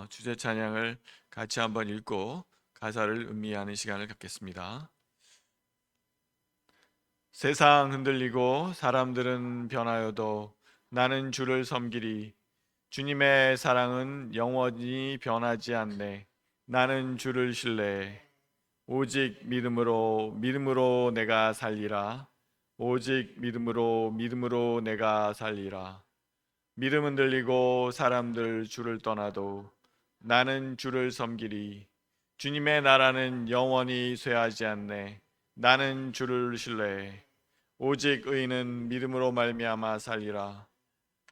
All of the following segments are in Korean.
주제 찬양을 같이 한번 읽고 가사를 음미하는 시간을 갖겠습니다. 세상 흔들리고 사람들은 변하여도 나는 주를 섬기리. 주님의 사랑은 영원히 변하지 않네. 나는 주를 신뢰해. 오직 믿음으로 내가 살리라. 오직 믿음으로 내가 살리라. 믿음은 들리고 사람들 주를 떠나도 나는 주를 섬기리. 주님의 나라는 영원히 쇠하지 않네. 나는 주를 신뢰해. 오직 의인은 믿음으로 말미암아 살리라.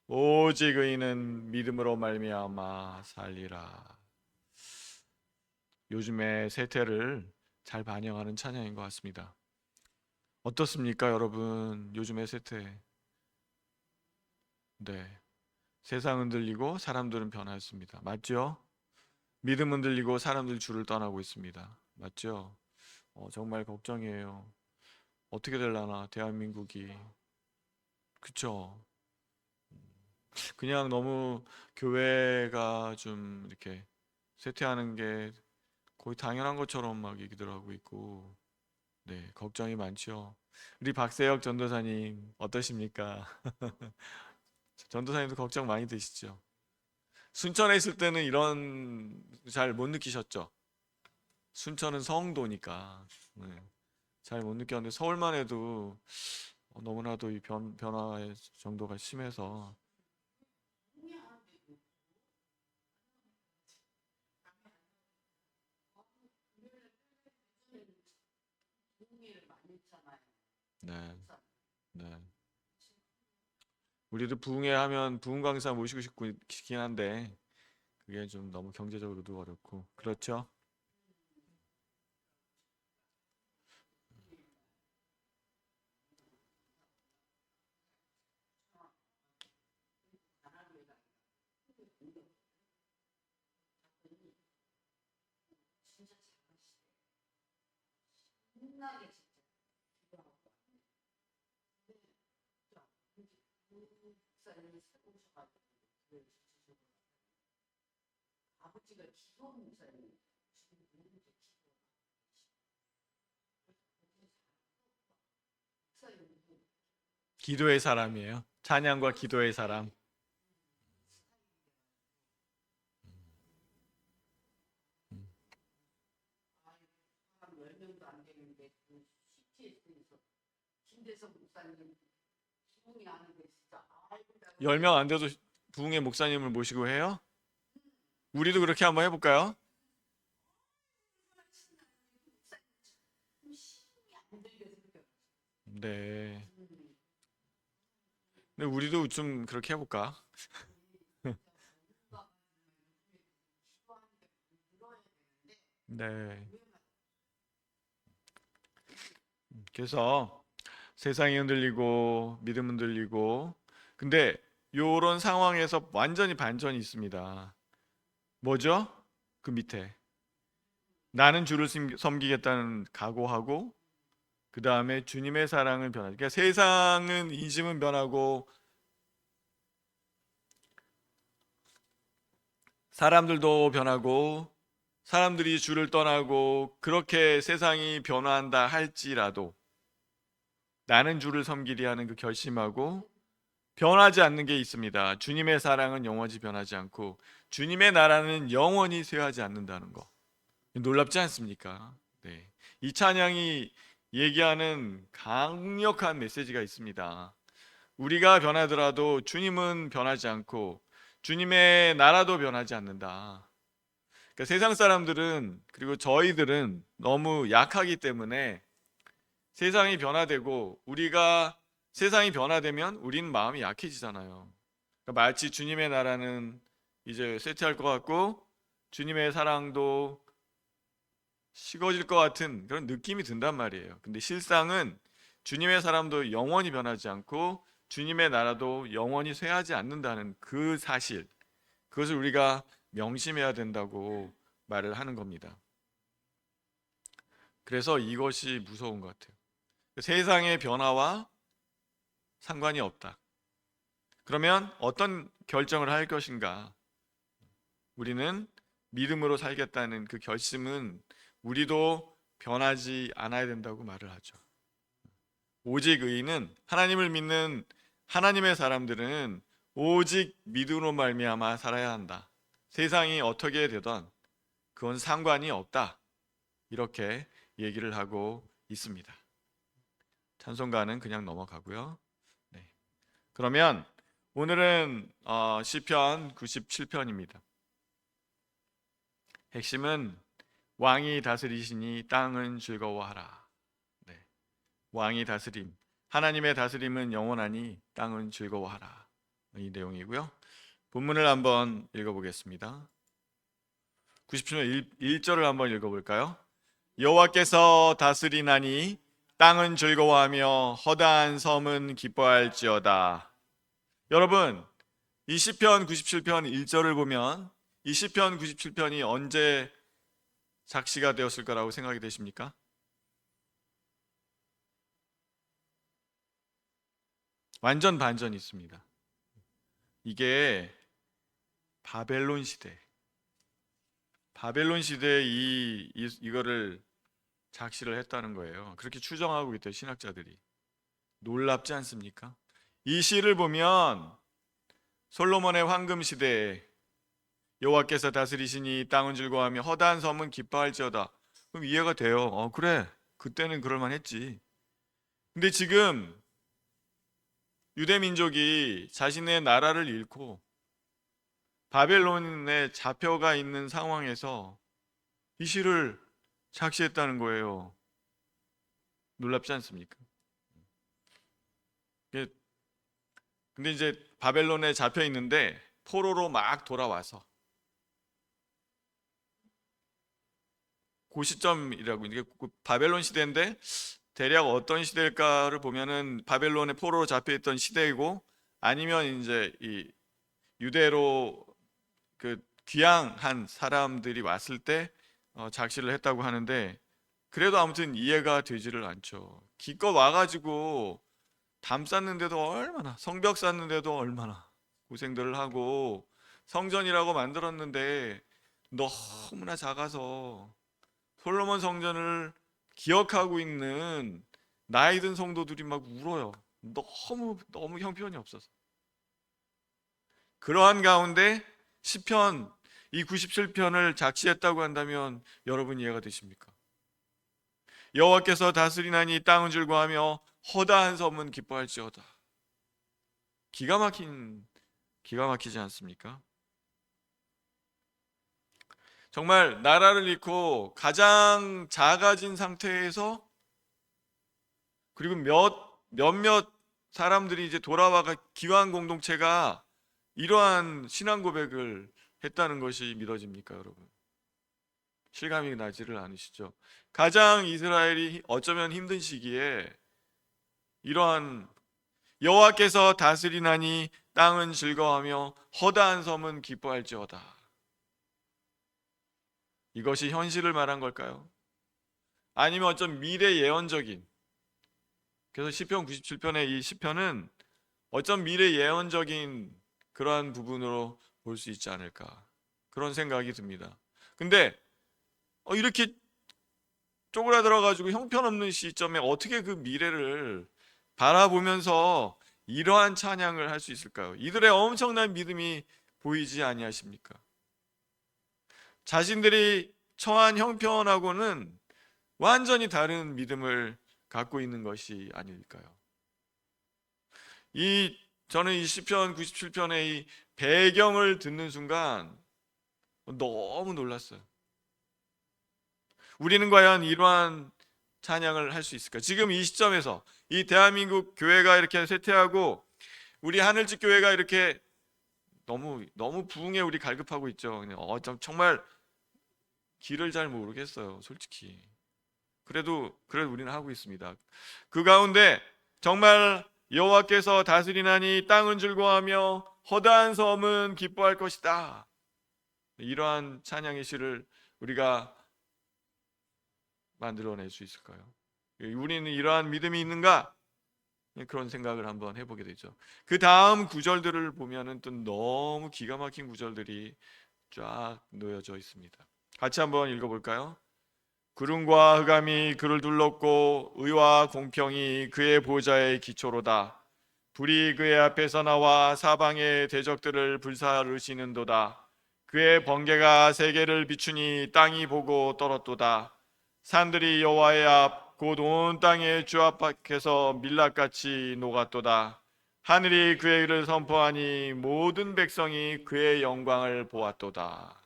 오직 의인은 믿음으로 말미암아 살리라. 요즘의 세태를 잘 반영하는 찬양인 것 같습니다. 어떻습니까, 여러분? 요즘의 세태. 네. 세상 흔들리고 사람들은 변하였습니다. 맞죠? 믿음 흔들리고 사람들 주를 떠나고 있습니다. 맞죠? 정말 걱정이에요. 어떻게 될라나 대한민국이. 그쵸? 그냥 너무 교회가 좀 이렇게 쇠퇴하는 게 거의 당연한 것처럼 막 얘기들 하고 있고, 네, 걱정이 많죠. 우리 박세혁 전도사님 어떠십니까? 전도사님도 걱정 많이 되시죠? 순천에 있을 때는 이런 잘 못 느끼셨죠? 순천은 성도니까 네, 잘 못 느꼈는데 서울만 해도 너무나도 이 변화의 정도가 심해서 네, 네. 우리도 부흥회 하면 부흥 강사 모시고 싶긴 한데 그게 좀 너무 경제적으로도 어렵고 그렇죠? 기도의 사람이에요. 찬양과 기도의 사람. 음, 열 명 안 돼도 부흥회 목사님을 모시고 해요? 우리도 그렇게 한번 해볼까요? 네. 근데 우리도 좀 그렇게 해볼까? 네. 그래서 세상이 흔들리고 믿음 흔들리고 근데 요런 상황에서 완전히 반전이 있습니다. 뭐죠? 그 밑에 나는 주를 섬기겠다는 각오하고 그 다음에 주님의 사랑을 변하지. 그러니까 세상은 인심은 변하고 사람들도 변하고 사람들이 주를 떠나고 그렇게 세상이 변화한다 할지라도 나는 주를 섬기리 하는 그 결심하고 변하지 않는 게 있습니다. 주님의 사랑은 영원히 변하지 않고 주님의 나라는 영원히 쇠하지 않는다는 거. 놀랍지 않습니까? 네. 이 찬양이 얘기하는 강력한 메시지가 있습니다. 우리가 변하더라도 주님은 변하지 않고 주님의 나라도 변하지 않는다. 그러니까 세상 사람들은 그리고 저희들은 너무 약하기 때문에 세상이 변화되고 우리가 세상이 변화되면 우린 마음이 약해지잖아요. 그러니까 마치 주님의 나라는 이제 쇠퇴할 것 같고 주님의 사랑도 식어질 것 같은 그런 느낌이 든단 말이에요. 근데 실상은 주님의 사람도 영원히 변하지 않고 주님의 나라도 영원히 쇠하지 않는다는 그 사실, 그것을 우리가 명심해야 된다고 말을 하는 겁니다. 그래서 이것이 무서운 것 같아요. 세상의 변화와 상관이 없다. 그러면 어떤 결정을 할 것인가? 우리는 믿음으로 살겠다는 그 결심은 우리도 변하지 않아야 된다고 말을 하죠. 오직 의인은, 하나님을 믿는 하나님의 사람들은 오직 믿음으로 말미암아 살아야 한다. 세상이 어떻게 되든 그건 상관이 없다. 이렇게 얘기를 하고 있습니다. 찬송가는 그냥 넘어가고요. 네. 그러면 오늘은 시편 97편입니다. 핵심은 왕이 다스리시니 땅은 즐거워하라. 네. 왕이 다스림, 하나님의 다스림은 영원하니 땅은 즐거워하라. 이 내용이고요. 본문을 한번 읽어보겠습니다. 90편 1절을 한번 읽어볼까요? 여호와께서 다스리나니 땅은 즐거워하며 허다한 섬은 기뻐할지어다. 여러분, 이 시편 97편 1절을 보면 이 시편 97편이 언제 작시가 되었을 거라고 생각이 되십니까? 완전 반전이 있습니다. 이게 바벨론 시대에 이거를 작시를 했다는 거예요. 그렇게 추정하고 있대요, 신학자들이. 놀랍지 않습니까? 이 시를 보면 솔로몬의 황금 시대에 여호와께서 다스리시니 땅은 즐거워하며 허다한 섬은 기뻐할지어다. 그럼 이해가 돼요. 그래, 그때는 그럴만했지. 근데 지금 유대 민족이 자신의 나라를 잃고 바벨론에 잡혀가 있는 상황에서 이 시를 작시했다는 거예요. 놀랍지 않습니까? 근데 이제 바벨론에 잡혀 있는데 포로로 막 돌아와서 그 시점이라고, 이게 바벨론 시대인데 대략 어떤 시대일까를 보면은 바벨론의 포로로 잡혀 있던 시대이고, 아니면 이제 이 유대로 그 귀향한 사람들이 왔을 때 작시를 했다고 하는데, 그래도 아무튼 이해가 되지를 않죠. 기껏 와가지고 담 쌓는데도 얼마나, 성벽 쌓는데도 얼마나 고생들을 하고 성전이라고 만들었는데 너무나 작아서 솔로몬 성전을 기억하고 있는 나이 든 성도들이 막 울어요. 너무 형편이 없어서. 그러한 가운데 시편 이 97편을 작시했다고 한다면 여러분 이해가 되십니까? 여호와께서 다스리나니 땅은 즐거워하며 허다한 섬은 기뻐할지어다. 기가 막히지 않습니까? 정말 나라를 잃고 가장 작아진 상태에서, 그리고 몇몇 사람들이 이제 돌아와가 기왕 공동체가 이러한 신앙 고백을 했다는 것이 믿어집니까, 여러분? 실감이 나지를 않으시죠? 가장 이스라엘이 어쩌면 힘든 시기에 이러한 여호와께서 다스리나니 땅은 즐거워하며 허다한 섬은 기뻐할지어다. 이것이 현실을 말한 걸까요? 아니면 어떤 미래 예언적인, 그래서 시편 97편의 이 시편은 어떤 미래 예언적인 그러한 부분으로 볼 수 있지 않을까, 그런 생각이 듭니다. 근데 이렇게 쪼그라들어 가지고 형편없는 시점에 어떻게 그 미래를 바라보면서 이러한 찬양을 할 수 있을까요? 이들의 엄청난 믿음이 보이지 아니하십니까? 자신들이 처한 형편하고는 완전히 다른 믿음을 갖고 있는 것이 아닐까요? 저는 이 시편 97편의 이 배경을 듣는 순간 너무 놀랐어요. 우리는 과연 이러한 찬양을 할 수 있을까? 지금 이 시점에서 이 대한민국 교회가 이렇게 쇠퇴하고 우리 하늘집 교회가 이렇게 너무 부흥에 우리 갈급하고 있죠. 정말 길을 잘 모르겠어요, 솔직히. 그래도 우리는 하고 있습니다. 그 가운데 정말 여호와께서 다스리나니 땅은 즐거워하며 허다한 섬은 기뻐할 것이다. 이러한 찬양의 시를 우리가 만들어낼 수 있을까요? 우리는 이러한 믿음이 있는가? 그런 생각을 한번 해보게 되죠. 그 다음 구절들을 보면은 또 너무 기가 막힌 구절들이 쫙 놓여져 있습니다. 같이 한번 읽어볼까요? 구름과 흑암이 그를 둘렀고 의와 공평이 그의 보좌의 기초로다. 불이 그의 앞에서 나와 사방의 대적들을 불사르시는도다. 그의 번개가 세계를 비추니 땅이 보고 떨었도다. 산들이 여호와의 앞 곧 온 땅의 주 앞에서 밀랍같이 녹았도다. 하늘이 그의 일을 선포하니 모든 백성이 그의 영광을 보았도다.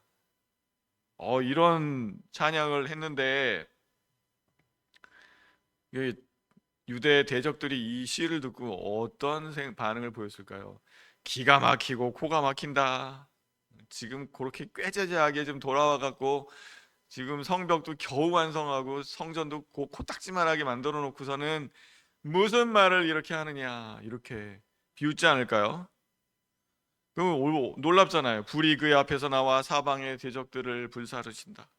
이런 찬양을 했는데 유대 대적들이 이 시를 듣고 어떤 반응을 보였을까요? 기가 막히고 코가 막힌다. 지금 그렇게 꾀죄죄하게 좀 돌아와 갖고 지금 성벽도 겨우 완성하고 성전도 코딱지만하게 만들어 놓고서는 무슨 말을 이렇게 하느냐, 이렇게 비웃지 않을까요? 그럼 놀랍잖아요. 불이 그의 앞에서 나와 사방의 대적들을 불사르신다.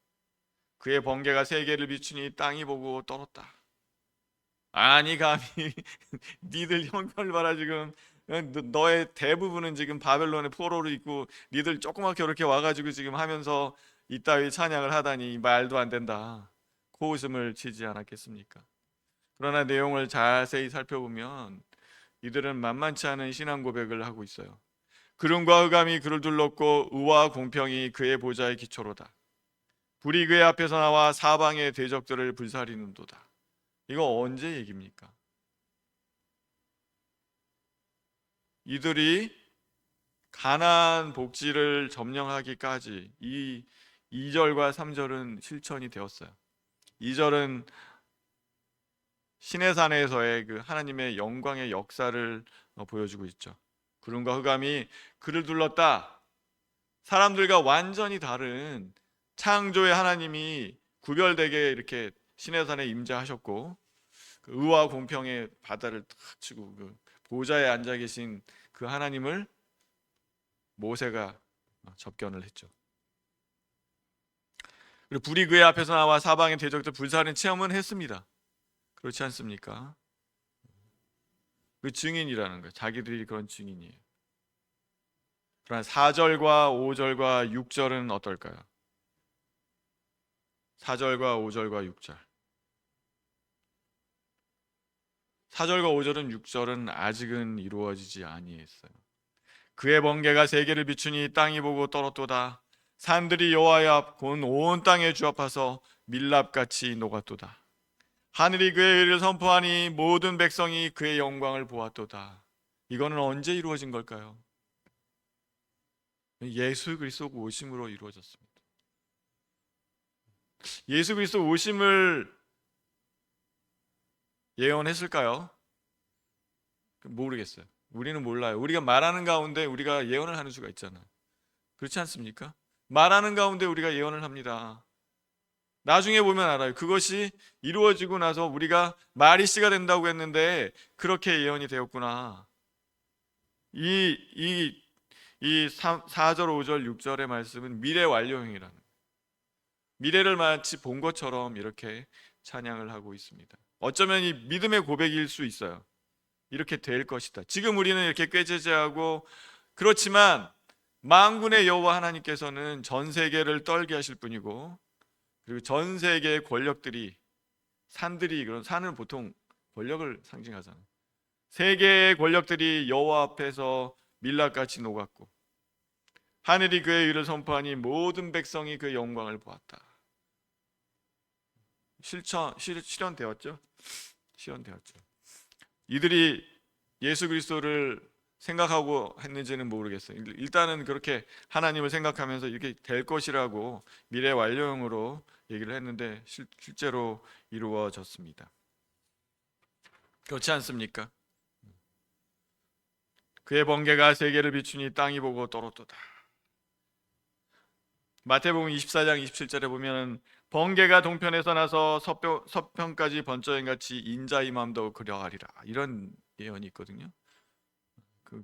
그의 번개가 세계를 비추니 땅이 보고 떨었다. 아니 감히 니들 형편을 봐라. 지금 너의 대부분은 지금 바벨론의 포로로 있고 니들 조그맣게 이렇게 와가지고 지금 하면서 이따위 찬양을 하다니 말도 안 된다. 코웃음을 치지 않았겠습니까? 그러나 내용을 자세히 살펴보면 이들은 만만치 않은 신앙 고백을 하고 있어요. 구름과 흑암이 그를 둘렀고 의와 공평이 그의 보좌의 기초로다. 불이 그의 앞에서 나와 사방의 대적들을 불사리는도다. 이거 언제 얘기입니까? 이들이 가나안 복지를 점령하기까지 이 2절과 3절은 실천이 되었어요. 2절은 시내산에서의 그 하나님의 영광의 역사를 보여주고 있죠. 구름과 흑암이 그를 둘렀다. 사람들과 완전히 다른 창조의 하나님이 구별되게 이렇게 시내산에 임재하셨고 그 의와 공평의 바다를 탁 치고 그 보좌에 앉아 계신 그 하나님을 모세가 접견을 했죠. 그리고 불이 그의 앞에서 나와 사방의 대적들 불사르는 체험은 했습니다. 그렇지 않습니까? 그 증인이라는 거예요. 자기들이 그런 증인이에요. 그러나 4절과 5절과 6절은 어떨까요? 4절과 5절과 6절. 4절과 5절은 6절은 아직은 이루어지지 아니했어요. 그의 번개가 세계를 비추니 땅이 보고 떨었도다. 산들이 여호와의 앞 곧 온 땅의 주 앞에서 밀랍같이 녹았도다. 하늘이 그의 의를 선포하니 모든 백성이 그의 영광을 보았도다. 이거는 언제 이루어진 걸까요? 예수 그리스도 오심으로 이루어졌습니다. 예수 그리스도 오심을 예언했을까요? 모르겠어요. 우리는 몰라요. 우리가 말하는 가운데 우리가 예언을 하는 수가 있잖아요. 그렇지 않습니까? 말하는 가운데 우리가 예언을 합니다. 나중에 보면 알아요. 그것이 이루어지고 나서 우리가 마리씨가 된다고 했는데 그렇게 예언이 되었구나. 이 4절, 5절, 6절의 말씀은 미래 완료형이라는, 미래를 마치 본 것처럼 이렇게 찬양을 하고 있습니다. 어쩌면 이 믿음의 고백일 수 있어요. 이렇게 될 것이다. 지금 우리는 이렇게 꾀죄죄하고 그렇지만 만군의 여호와 하나님께서는 전 세계를 떨게 하실 분이고, 그리고 전 세계의 권력들이, 산들이, 그런 산은 보통 권력을 상징하잖아요. 세계의 권력들이 여호와 앞에서 밀랍같이 녹았고 하늘이 그의 의를 선포하니 모든 백성이 그의 영광을 보았다. 실현되었죠. 실현되었죠. 이들이 예수 그리스도를 생각하고 했는지는 모르겠어요. 일단은 그렇게 하나님을 생각하면서 이렇게 될 것이라고 미래 완료형으로 얘기를 했는데 실제로 이루어졌습니다. 그렇지 않습니까? 그의 번개가 세계를 비추니 땅이 보고 떨었도다. 마태복음 24장 27절에 보면 번개가 동편에서 나서 서편까지 번쩍이같이 인자의 마음도 그려하리라, 이런 예언이 있거든요.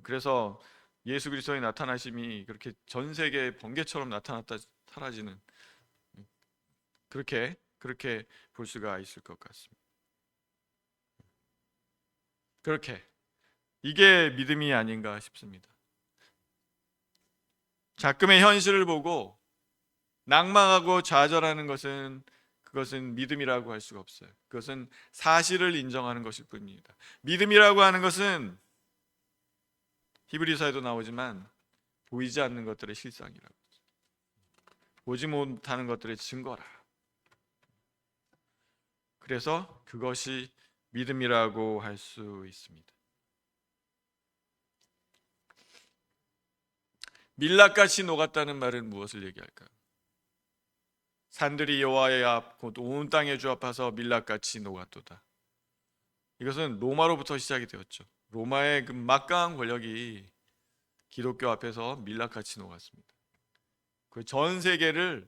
그래서 예수 그리스도의 나타나심이 그렇게 전 세계에 번개처럼 나타났다 사라지는, 그렇게 볼 수가 있을 것 같습니다. 그렇게 이게 믿음이 아닌가 싶습니다. 자금의 현실을 보고 낭망하고 좌절하는 것은 그것은 믿음이라고 할 수가 없어요. 그것은 사실을 인정하는 것일 뿐입니다. 믿음이라고 하는 것은 히브리서에도 나오지만 보이지 않는 것들의 실상이라고, 보지 못하는 것들의 증거라. 그래서 그것이 믿음이라고 할 수 있습니다. 밀랍같이 녹았다는 말은 무엇을 얘기할까요? 산들이 여호와의 앞 곧 온 땅의 주 앞에서 밀랍같이 녹았도다. 이것은 로마로부터 시작이 되었죠. 로마의 그 막강한 권력이 기독교 앞에서 밀랍같이 녹았습니다. 그 전 세계를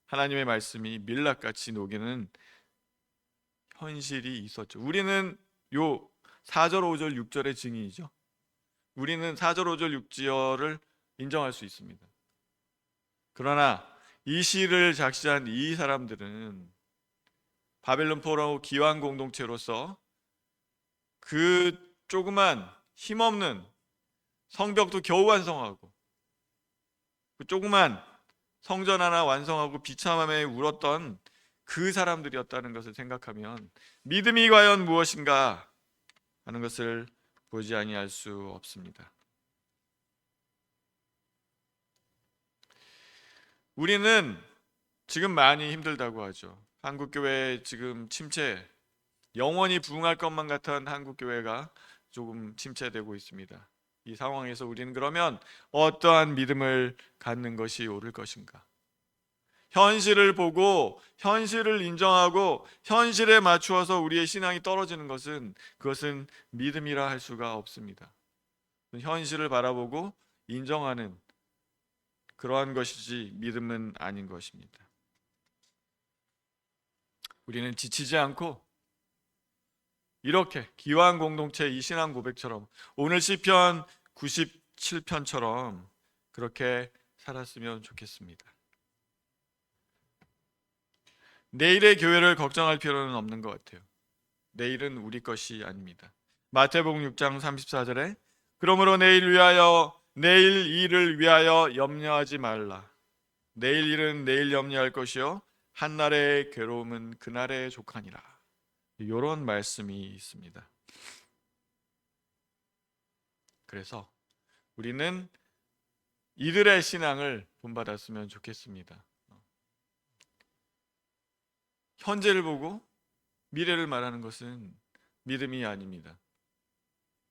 하나님의 말씀이 밀랍같이 녹이는 현실이 있었죠. 우리는 요 4절, 5절, 6절의 증인이죠. 우리는 4절, 5절, 6절을 인정할 수 있습니다. 그러나 이 시를 작시한 이 사람들은 바벨론 포로 기왕 공동체로서 그 조그만 힘없는 성벽도 겨우 완성하고 그 조그만 성전 하나 완성하고 비참함에 울었던 그 사람들이었다는 것을 생각하면 믿음이 과연 무엇인가 하는 것을 보지 아니할 수 없습니다. 우리는 지금 많이 힘들다고 하죠. 한국교회 지금 침체, 영원히 부흥할 것만 같은 한국교회가 조금 침체되고 있습니다. 이 상황에서 우리는 그러면 어떠한 믿음을 갖는 것이 옳을 것인가? 현실을 보고 현실을 인정하고 현실에 맞추어서 우리의 신앙이 떨어지는 것은 그것은 믿음이라 할 수가 없습니다. 현실을 바라보고 인정하는 그러한 것이지 믿음은 아닌 것입니다. 우리는 지치지 않고 이렇게 기왕 공동체 이 신앙 고백처럼 오늘 시편 97편처럼 그렇게 살았으면 좋겠습니다. 내일의 교회를 걱정할 필요는 없는 것 같아요. 내일은 우리 것이 아닙니다. 마태복음 6장 34절에 그러므로 내일 일을 위하여 염려하지 말라. 내일 일은 내일 염려할 것이요 한날의 괴로움은 그날의 족하니라. 이런 말씀이 있습니다. 그래서 우리는 이들의 신앙을 본받았으면 좋겠습니다. 현재를 보고 미래를 말하는 것은 믿음이 아닙니다.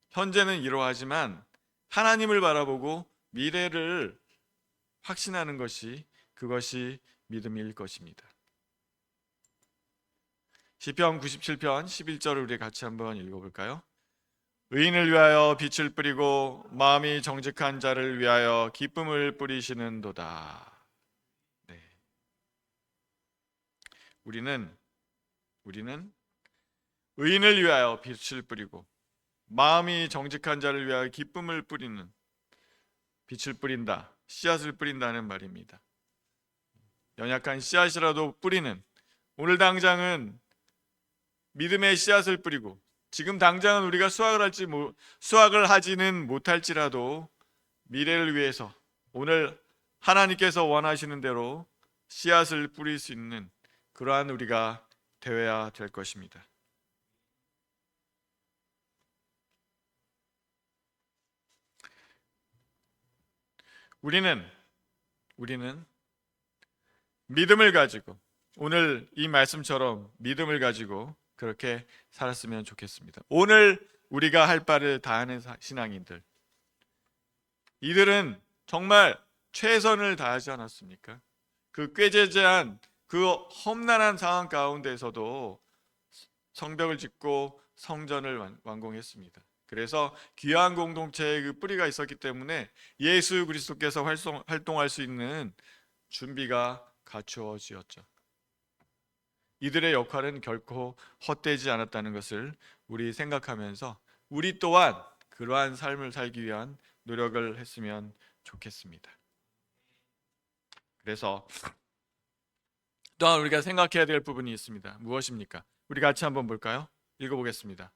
현재는 이러하지만 하나님을 바라보고 미래를 확신하는 것이 그것이 믿음일 것입니다. 시편 97편 11절을 우리 같이 한번 읽어볼까요? 의인을 위하여 빛을 뿌리고 마음이 정직한 자를 위하여 기쁨을 뿌리시는도다. 네. 우리는 의인을 위하여 빛을 뿌리고 마음이 정직한 자를 위하여 기쁨을 뿌리는, 빛을 뿌린다, 씨앗을 뿌린다는 말입니다. 연약한 씨앗이라도 뿌리는, 오늘 당장은 믿음의 씨앗을 뿌리고 지금 당장은 우리가 수확을 하지는 못할지라도 미래를 위해서 오늘 하나님께서 원하시는 대로 씨앗을 뿌릴 수 있는 그러한 우리가 되어야 될 것입니다. 우리는 믿음을 가지고 오늘 이 말씀처럼 믿음을 가지고 그렇게 살았으면 좋겠습니다. 오늘 우리가 할 바를 다하는 신앙인들, 이들은 정말 최선을 다하지 않았습니까? 그 꾀죄죄한 그 험난한 상황 가운데서도 성벽을 짓고 성전을 완공했습니다. 그래서 귀한 공동체의 그 뿌리가 있었기 때문에 예수 그리스도께서 활동할 수 있는 준비가 갖추어지었죠. 이들의 역할은 결코 헛되지 않았다는 것을 우리 생각하면서 우리 또한 그러한 삶을 살기 위한 노력을 했으면 좋겠습니다. 그래서 또한 우리가 생각해야 될 부분이 있습니다. 무엇입니까? 우리 같이 한번 볼까요? 읽어보겠습니다.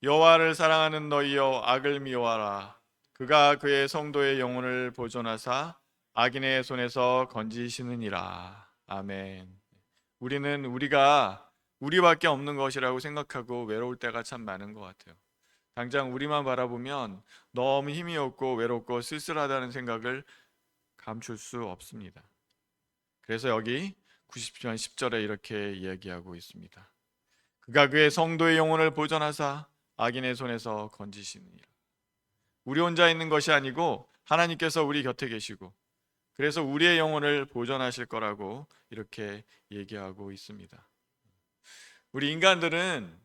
여호와를 사랑하는 너희여 악을 미워하라. 그가 그의 성도의 영혼을 보존하사 악인의 손에서 건지시느니라. 아멘. 우리는 우리가 우리밖에 없는 것이라고 생각하고 외로울 때가 참 많은 것 같아요. 당장 우리만 바라보면 너무 힘이 없고 외롭고 쓸쓸하다는 생각을 감출 수 없습니다. 그래서 여기 90편 10절에 이렇게 이야기하고 있습니다. 그가 그의 성도의 영혼을 보전하사 악인의 손에서 건지시느니라. 우리 혼자 있는 것이 아니고 하나님께서 우리 곁에 계시고 그래서 우리의 영혼을 보전하실 거라고 이렇게 얘기하고 있습니다. 우리 인간들은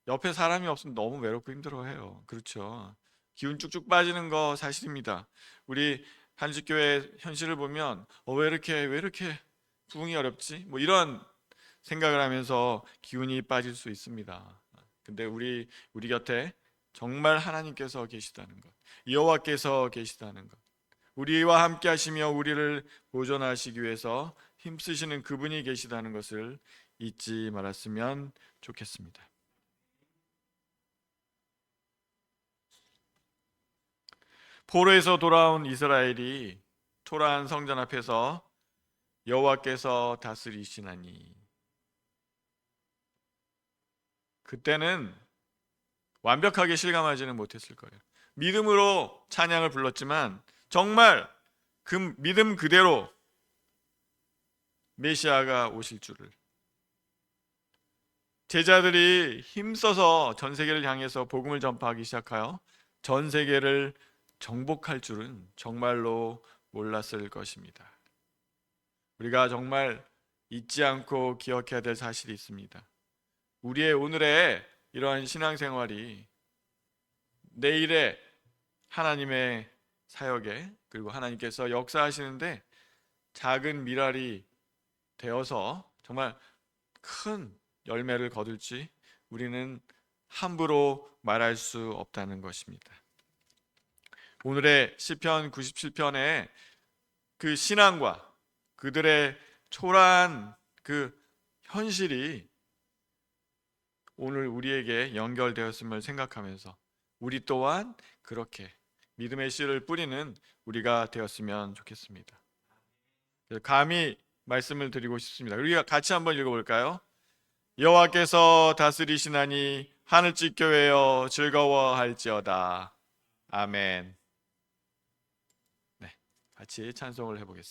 옆에 사람이 없으면 너무 외롭고 힘들어해요. 그렇죠? 기운 쭉쭉 빠지는 거 사실입니다. 우리 한식교회 현실을 보면 왜 이렇게 부흥이 어렵지? 뭐 이런 생각을 하면서 기운이 빠질 수 있습니다. 근데 우리 곁에 정말 하나님께서 계시다는 것, 여호와께서 계시다는 것, 우리와 함께 하시며 우리를 보존하시기 위해서 힘쓰시는 그분이 계시다는 것을 잊지 말았으면 좋겠습니다. 포로에서 돌아온 이스라엘이 초라한 성전 앞에서 여호와께서 다스리시나니, 그때는 완벽하게 실감하지는 못했을 거예요. 믿음으로 찬양을 불렀지만 정말 그 믿음 그대로 메시아가 오실 줄을, 제자들이 힘써서 전 세계를 향해서 복음을 전파하기 시작하여 전 세계를 정복할 줄은 정말로 몰랐을 것입니다. 우리가 정말 잊지 않고 기억해야 될 사실이 있습니다. 우리의 오늘의 이러한 신앙생활이 내일의 하나님의 사역에, 그리고 하나님께서 역사하시는데 작은 미랄이 되어서 정말 큰 열매를 거둘지 우리는 함부로 말할 수 없다는 것입니다. 오늘의 시편 97편의 그 신앙과 그들의 초라한 그 현실이 오늘 우리에게 연결되었음을 생각하면서 우리 또한 그렇게 믿음의 씨를 뿌리는 우리가 되었으면 좋겠습니다. 감히 말씀을 드리고 싶습니다. 우리가 같이 한번 읽어볼까요? 여호와께서 다스리시나니 하늘집 교회여 즐거워할지어다. 아멘. 네, 같이 찬송을 해보겠습니다.